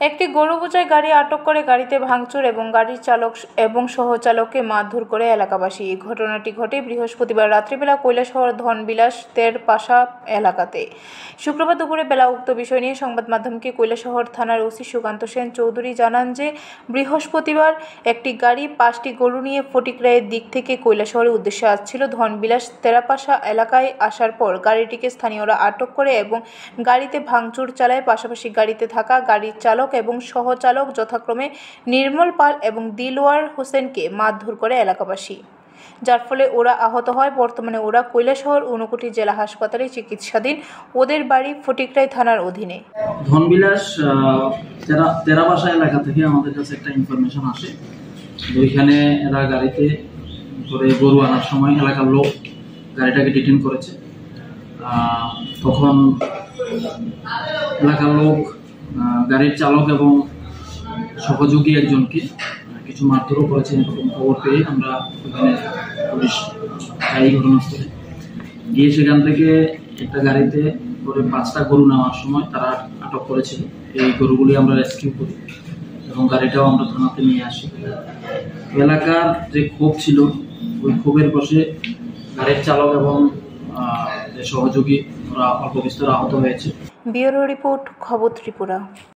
একটি গরু বোঝাই গাড়ি আটক করে গাড়িতে ভাঙচুর এবং গাড়ির চালক এবং সহচালককে মারধর করে এলাকাবাসী। এই ঘটনাটি ঘটে বৃহস্পতিবার রাত্রিবেলা কৈলাসহর ধনবিলাস তেরপাশা এলাকাতে। শুক্রবার দুপুরে বেলা উক্ত বিষয় নিয়ে সংবাদ মাধ্যমকে কৈলাসহর থানার ওসি সুকান্ত সেন চৌধুরী জানান যে বৃহস্পতিবার একটি গাড়ি 5টি গরু নিয়ে ফটিকরায়ের দিক থেকে কৈলাসহরের উদ্দেশ্যে আসছিল। ধনবিলাস তেরপাশা এলাকায় আসার পর গাড়িটিকে স্থানীয়রা আটক করে এবং গাড়িতে ভাঙচুর চালায়। পাশাপাশি গাড়িতে থাকা গাড়ির চালক এবং সহচালক যথাক্রমে নির্মল পাল এবং দিলওয়ার হোসেনকে মারধর করে এলাকাবাসী, যার ফলে ওরা আহত হয়। বর্তমানে ওরা কৈলাসহর ঊনকোটি জেলা হাসপাতালে চিকিৎসাধীন। ওদের বাড়ি ফটিকরাই থানার অধীনে। ধনবিলাস তেরাবাসা এলাকা থেকে আমাদের কাছে একটা ইনফরমেশন আসে, ওইখানে এরা গাড়িতে করে গরু আনার সময় এলাকার লোক গাড়িটাকে ডিটেইন করেছে। তখন এলাকার লোক গাড়ির চালক এবং সহযোগী একজনকে কিছু মারধরও করেছে। এরকম খবর পেয়ে আমরা ওখানে পুলিশ এই ঘটনাস্থলে গিয়ে সেখান থেকে একটা গাড়িতে করে 5টা গরু নেওয়ার সময় তারা আটক করেছিল। এই গরুগুলি আমরা রেস্কিউ করি এবং গাড়িটাও আমরা থানাতে নিয়ে আসি। এলাকার যে ক্ষোভ ছিল, ওই ক্ষোভের বশে গাড়ির চালক এবং যে সহযোগী ওরা অল্প বিস্তর আহত হয়েছে। ব্যুরো রিপোর্ট, খবর ত্রিপুরা।